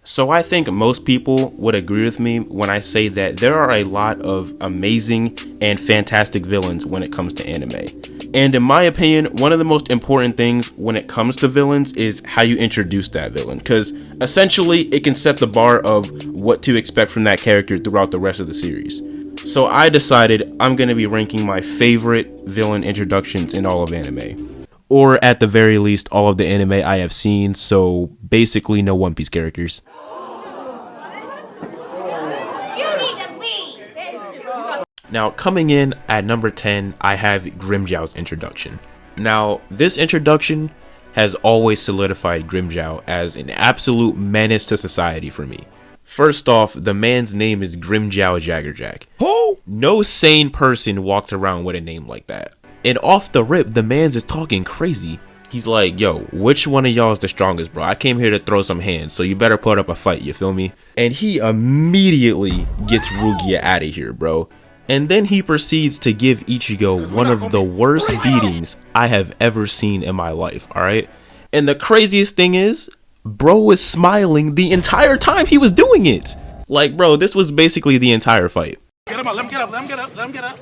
So I think most people would agree with me when I say that there are a lot of amazing and fantastic villains when it comes to anime. And in my opinion, one of the most important things when it comes to villains is how you introduce that villain, because essentially it can set the bar of what to expect from that character throughout the rest of the series. So I decided I'm going to be ranking my favorite villain introductions in all of anime. Or at the very least, all of the anime I have seen, so basically no One Piece characters. Now, coming in at number 10, I have Grimmjow's introduction. Now, this introduction has always solidified Grimmjow as an absolute menace to society for me. First off, the man's name is Grimmjow Jaggerjack. Who? No sane person walks around with a name like that. And off the rip, the man's is talking crazy. He's like, yo, which one of y'all is the strongest, bro? I came here to throw some hands, so you better put up a fight, you feel me? And he immediately gets Rugia out of here, bro. And then he proceeds to give Ichigo one of the worst beatings I have ever seen in my life, alright? And the craziest thing is, bro was smiling the entire time he was doing it. Like, bro, this was basically the entire fight. Get him up, let him get up, let him get up, let him get up.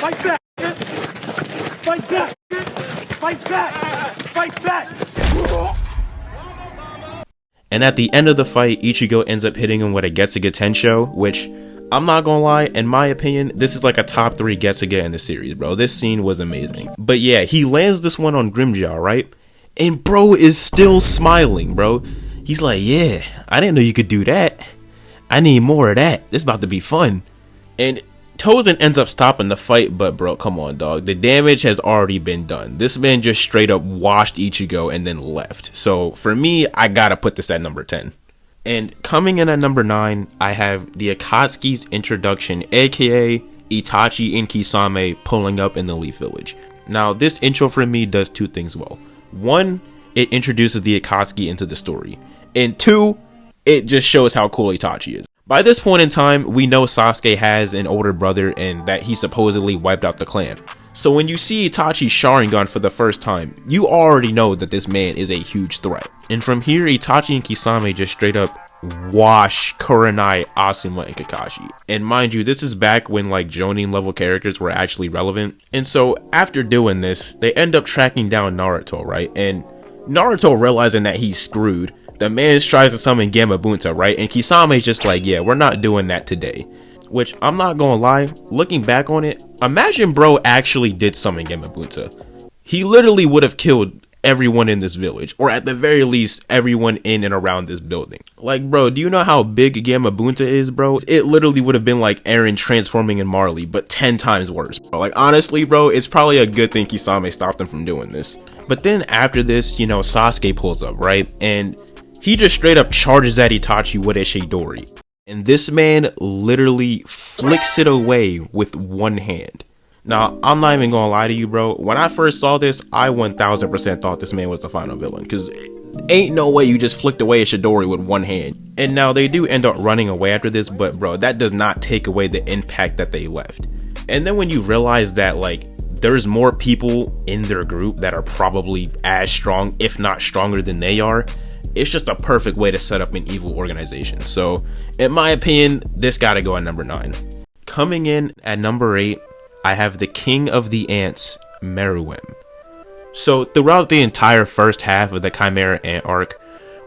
Fight back! Fight back! Fight back! Fight back! And at the end of the fight, Ichigo ends up hitting him with a Getsuga Tensho, which, I'm not gonna lie, in my opinion, this is like a top 3 Getsuga in the series, bro. This scene was amazing. But yeah, he lands this one on Grimmjow, right? And bro is still smiling, bro. He's like, yeah, I didn't know you could do that. I need more of that. This is about to be fun. And Tozen ends up stopping the fight, but bro, come on, dog. The damage has already been done. This man just straight up washed Ichigo and then left. So for me, I gotta put this at number 10. And coming in at number 9, I have the Akatsuki's introduction, aka Itachi and Kisame pulling up in the Leaf Village. Now, this intro for me does 2 things well. 1, it introduces the Akatsuki into the story. And 2, it just shows how cool Itachi is. By this point in time, we know Sasuke has an older brother and that he supposedly wiped out the clan. So when you see Itachi's Sharingan for the first time, you already know that this man is a huge threat. And from here, Itachi and Kisame just straight up wash Kurenai, Asuma, and Kakashi. And mind you, this is back when like Jonin level characters were actually relevant. And so after doing this, they end up tracking down Naruto, right? And Naruto realizing that he's screwed, the man tries to summon Gamabunta, right? And Kisame's just like, yeah, we're not doing that today. Which, I'm not gonna lie, looking back on it, imagine bro actually did summon Gamabunta. He literally would have killed everyone in this village, or at the very least, everyone in and around this building. Like, bro, do you know how big Gamabunta is, bro? It literally would have been like Eren transforming in Marley, but 10 times worse, bro. Like, honestly, bro, it's probably a good thing Kisame stopped him from doing this. But then after this, you know, Sasuke pulls up, right? And he just straight up charges at Itachi with a Shidori. And this man literally flicks it away with one hand. Now, I'm not even gonna lie to you, bro. When I first saw this, I 1000% thought this man was the final villain. Because ain't no way you just flicked away a Shidori with one hand. And now they do end up running away after this, but bro, that does not take away the impact that they left. And then when you realize that, like, there's more people in their group that are probably as strong, if not stronger than they are, it's just a perfect way to set up an evil organization. So, in my opinion, this gotta go at number 9. Coming in at number 8, I have the King of the Ants, Meruem. So, throughout the entire first half of the Chimera Ant arc,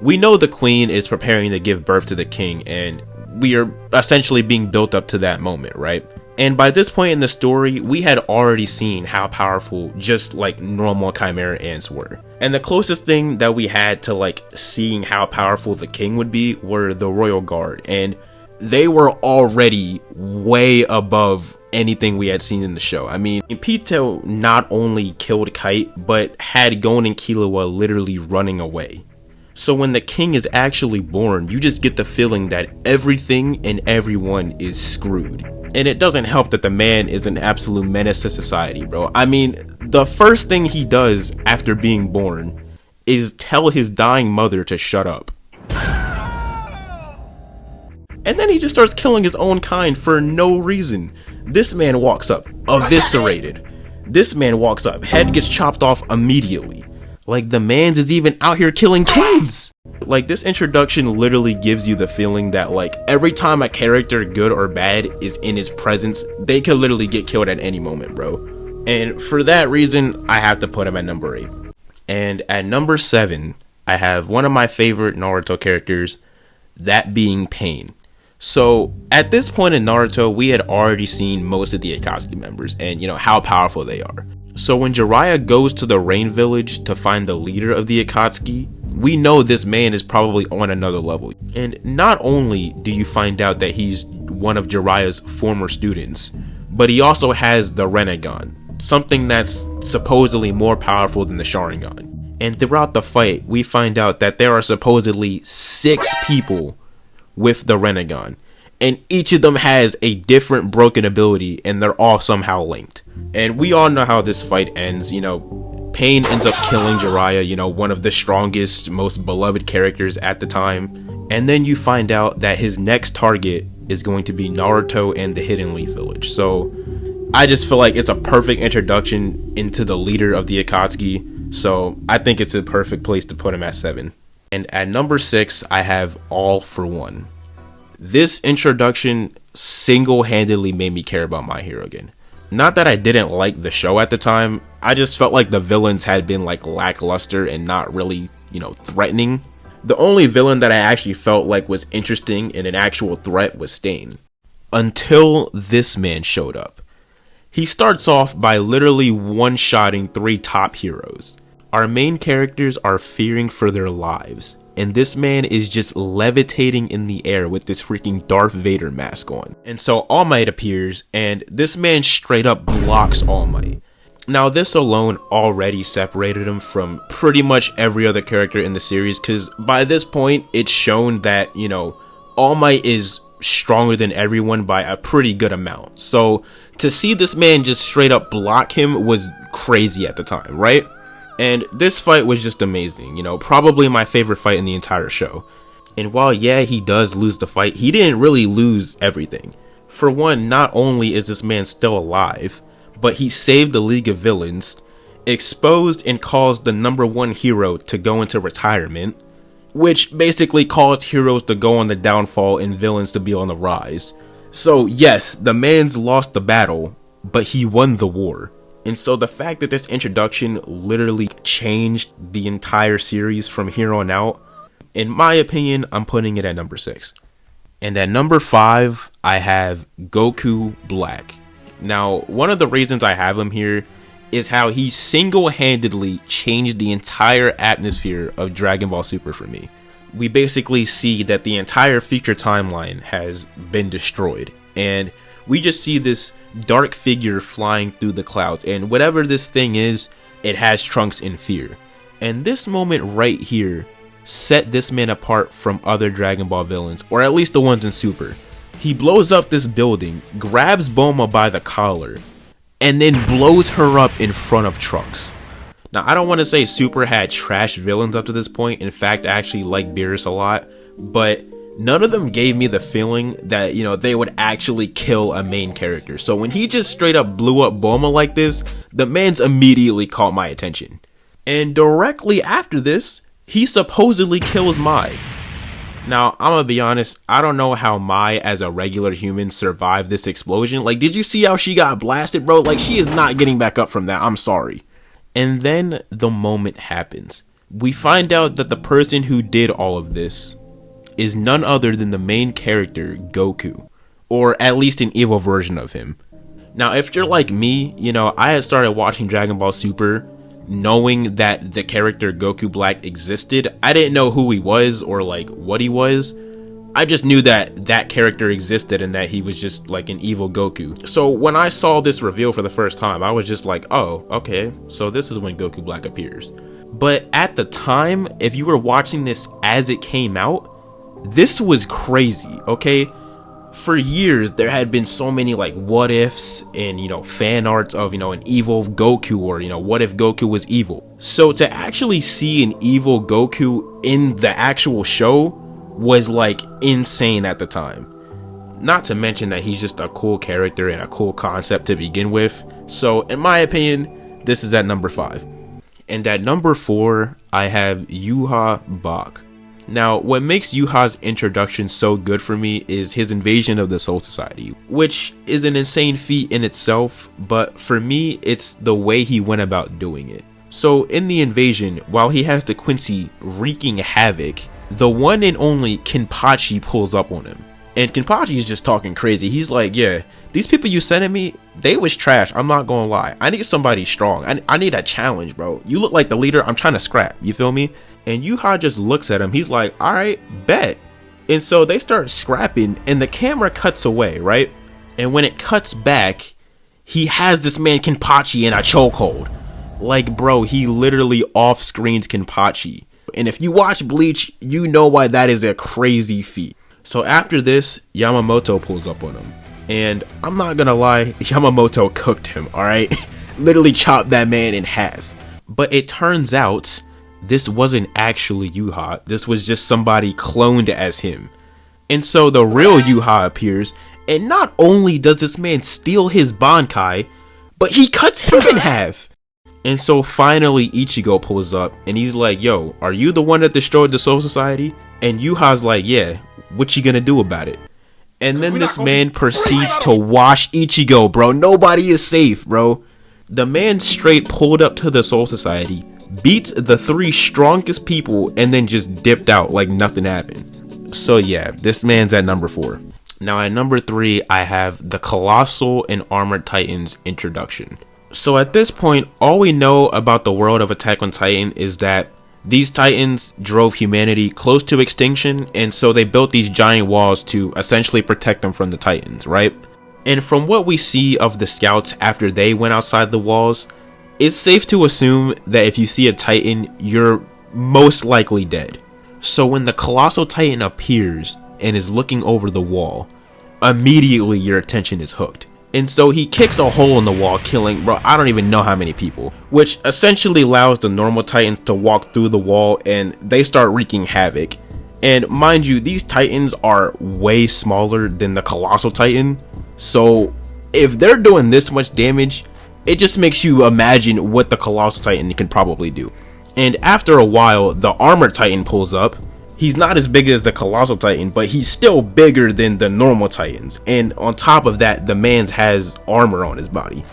we know the Queen is preparing to give birth to the King, and we are essentially being built up to that moment, right? And by this point in the story, we had already seen how powerful just like normal Chimera Ants were. And the closest thing that we had to like seeing how powerful the king would be were the Royal Guard. And they were already way above anything we had seen in the show. I mean, Pito not only killed Kite, but had Gon and Killua literally running away. So when the king is actually born, you just get the feeling that everything and everyone is screwed. And it doesn't help that the man is an absolute menace to society, bro. I mean, the first thing he does after being born is tell his dying mother to shut up. And then he just starts killing his own kind for no reason. This man walks up, eviscerated. This man walks up, head gets chopped off immediately. Like, the man's is even out here killing kids. Like, this introduction literally gives you the feeling that, like, every time a character, good or bad, is in his presence, they could literally get killed at any moment, bro. And for that reason, I have to put him at number 8. And at number 7, I have one of my favorite Naruto characters, that being Pain. So, at this point in Naruto, we had already seen most of the Akatsuki members and, you know, how powerful they are. So when Jiraiya goes to the Rain Village to find the leader of the Akatsuki, we know this man is probably on another level. And not only do you find out that he's one of Jiraiya's former students, but he also has the Rinnegan, something that's supposedly more powerful than the Sharingan. And throughout the fight, we find out that there are supposedly 6 people with the Rinnegan, and each of them has a different broken ability, and they're all somehow linked. And we all know how this fight ends. You know, Pain ends up killing Jiraiya, you know, one of the strongest, most beloved characters at the time. And then you find out that his next target is going to be Naruto and the Hidden Leaf Village. So I just feel like it's a perfect introduction into the leader of the Akatsuki. So I think it's a perfect place to put him at 7. And at number 6, I have All for One. This introduction single-handedly made me care about My Hero again. Not that I didn't like the show at the time, I just felt like the villains had been like lackluster and not really, you know, threatening. The only villain that I actually felt like was interesting and an actual threat was Stain. Until this man showed up. He starts off by literally one-shotting 3 top heroes. Our main characters are fearing for their lives, and this man is just levitating in the air with this freaking Darth Vader mask on. And so All Might appears, and this man straight up blocks All Might. Now this alone already separated him from pretty much every other character in the series, because by this point it's shown that, you know, All Might is stronger than everyone by a pretty good amount. So to see this man just straight up block him was crazy at the time, right? And this fight was just amazing, you know, probably my favorite fight in the entire show. And while yeah, he does lose the fight, he didn't really lose everything. For one, not only is this man still alive, but he saved the League of Villains, exposed and caused the number 1 hero to go into retirement, which basically caused heroes to go on the downfall and villains to be on the rise. So yes, the man's lost the battle, but he won the war. And so the fact that this introduction literally changed the entire series from here on out, in my opinion, I'm putting it at number 6. And at number 5, I have Goku Black. Now, one of the reasons I have him here is how he single-handedly changed the entire atmosphere of Dragon Ball Super for me. We basically see that the entire future timeline has been destroyed, and we just see this dark figure flying through the clouds, and whatever this thing is, it has Trunks in fear. And this moment right here set this man apart from other Dragon Ball villains, or at least the ones in Super. He blows up this building, grabs Bulma by the collar, and then blows her up in front of Trunks. Now, I don't want to say Super had trash villains up to this point. In fact, I actually like Beerus a lot, but none of them gave me the feeling that, you know, they would actually kill a main character. So when he just straight up blew up Bulma like this, the man's immediately caught my attention. And directly after this, he supposedly kills Mai. Now, I'm gonna be honest, I don't know how Mai as a regular human survived this explosion. Like, did you see how she got blasted, bro? Like, she is not getting back up from that, I'm sorry. And then the moment happens. We find out that the person who did all of this is none other than the main character, Goku, or at least an evil version of him. Now, if you're like me, you know, I had started watching Dragon Ball Super knowing that the character Goku Black existed. I didn't know who he was or like what he was. I just knew that that character existed and that he was just like an evil Goku. So when I saw this reveal for the first time, I was just like, oh, okay, so this is when Goku Black appears. But at the time, if you were watching this as it came out, this was crazy, okay? For years, there had been so many like what ifs and, you know, fan arts of, you know, an evil Goku, or, you know, what if Goku was evil? So to actually see an evil Goku in the actual show was like insane at the time. Not to mention that he's just a cool character and a cool concept to begin with. So in my opinion, this is at number 5. And at number 4, I have Yhwach. Now, what makes Yhwach's introduction so good for me is his invasion of the Soul Society, which is an insane feat in itself, but for me, it's the way he went about doing it. So in the invasion, while he has the Quincy wreaking havoc, the one and only Kenpachi pulls up on him. And Kenpachi is just talking crazy. He's like, yeah, these people you sending me, they was trash. I'm not gonna lie. I need somebody strong. I need a challenge, bro. You look like the leader. I'm trying to scrap. You feel me? And Yhwach just looks at him. He's like, all right, bet. And so they start scrapping and the camera cuts away, right? And when it cuts back, he has this man Kenpachi in a chokehold. Like, bro, he literally off-screens Kenpachi. And if you watch Bleach, you know why that is a crazy feat. So after this, Yamamoto pulls up on him. And I'm not gonna lie, Yamamoto cooked him, alright? Literally chopped that man in half. But it turns out, this wasn't actually Yhwach. This was just somebody cloned as him. And so the real Yhwach appears, and not only does this man steal his Bankai, but he cuts him in half. And so finally Ichigo pulls up, and he's like, yo, are you the one that destroyed the Soul Society? And Yhwach's like, yeah, what you gonna do about it? And then this man proceeds to wash Ichigo, bro. Nobody is safe, bro. The man straight pulled up to the Soul Society, beats the 3 strongest people, and then just dipped out like nothing happened. So yeah, this man's at number 4. Now at number 3, I have the Colossal and Armored Titans introduction. So at this point, all we know about the world of Attack on Titan is that these titans drove humanity close to extinction, and so they built these giant walls to essentially protect them from the titans, right? And from what we see of the scouts after they went outside the walls, it's safe to assume that if you see a titan, you're most likely dead. So when the Colossal Titan appears and is looking over the wall, immediately your attention is hooked. And so he kicks a hole in the wall, killing, bro, I don't even know how many people, which essentially allows the normal titans to walk through the wall, and they start wreaking havoc. And mind you, these titans are way smaller than the Colossal Titan, so if they're doing this much damage, it just makes you imagine what the Colossal Titan can probably do. And after a while, the Armored Titan pulls up. He's not as big as the Colossal Titan, but he's still bigger than the normal Titans. And on top of that, the man has armor on his body.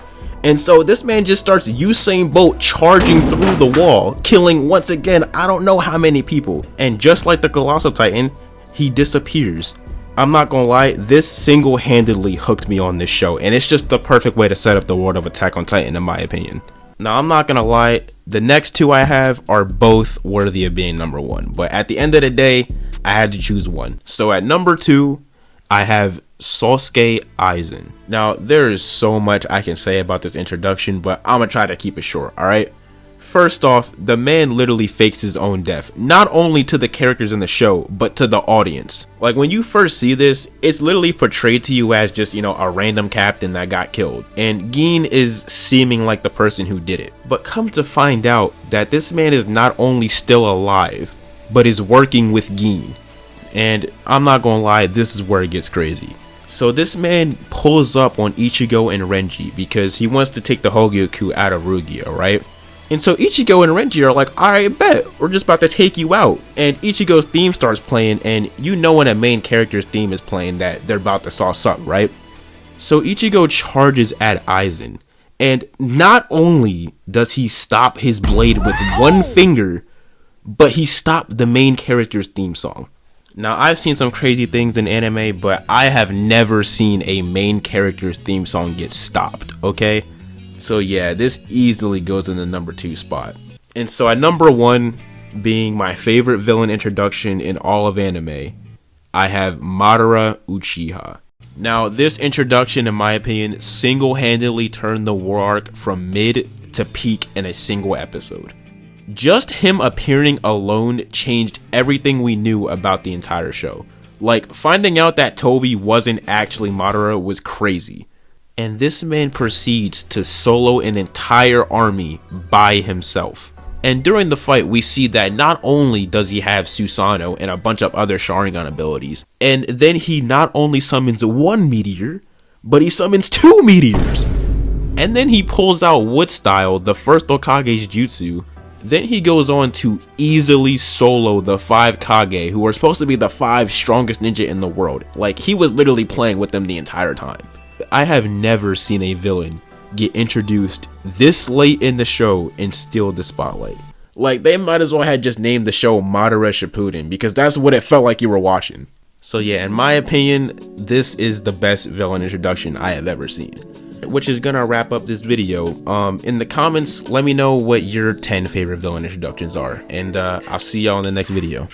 And so this man just starts Usain Bolt charging through the wall, killing once again, I don't know how many people. And just like the Colossal Titan, he disappears. I'm not gonna lie, this single-handedly hooked me on this show. And it's just the perfect way to set up the world of Attack on Titan, in my opinion. Now, I'm not gonna lie, the next 2 I have are both worthy of being number 1, but at the end of the day, I had to choose one. So at number 2, I have Sosuke Aizen. Now, there is so much I can say about this introduction, but I'm gonna try to keep it short, alright? First off, the man literally fakes his own death, not only to the characters in the show, but to the audience. Like, when you first see this, it's literally portrayed to you as just, you know, a random captain that got killed. And Gin is seeming like the person who did it. But come to find out that this man is not only still alive, but is working with Gin. And I'm not gonna lie, this is where it gets crazy. So this man pulls up on Ichigo and Renji because he wants to take the Hogyoku out of Rugia, right? And so Ichigo and Renji are like, alright, bet, we're just about to take you out. And Ichigo's theme starts playing, and you know when a main character's theme is playing that they're about to sauce up, right? So Ichigo charges at Aizen, and not only does he stop his blade with one finger, but he stopped the main character's theme song. Now, I've seen some crazy things in anime, but I have never seen a main character's theme song get stopped, okay? So yeah, this easily goes in the number 2 spot. And so at number 1, being my favorite villain introduction in all of anime, I have Madara Uchiha. Now, this introduction, in my opinion, single-handedly turned the war arc from mid to peak in a single episode. Just him appearing alone changed everything we knew about the entire show. Like, finding out that Toby wasn't actually Madara was crazy. And this man proceeds to solo an entire army by himself. And during the fight, we see that not only does he have Susanoo and a bunch of other Sharingan abilities, and then he not only summons one meteor, but he summons 2 meteors. And then he pulls out Wood Style, the first Hokage's jutsu. Then he goes on to easily solo the 5 Kage, who are supposed to be the 5 strongest ninja in the world. Like, he was literally playing with them the entire time. I have never seen a villain get introduced this late in the show and steal the spotlight. Like, they might as well have just named the show Madara Shippuden, because that's what it felt like you were watching. So yeah, in my opinion, this is the best villain introduction I have ever seen. Which is gonna wrap up this video. In the comments, let me know what your 10 favorite villain introductions are, and I'll see y'all in the next video.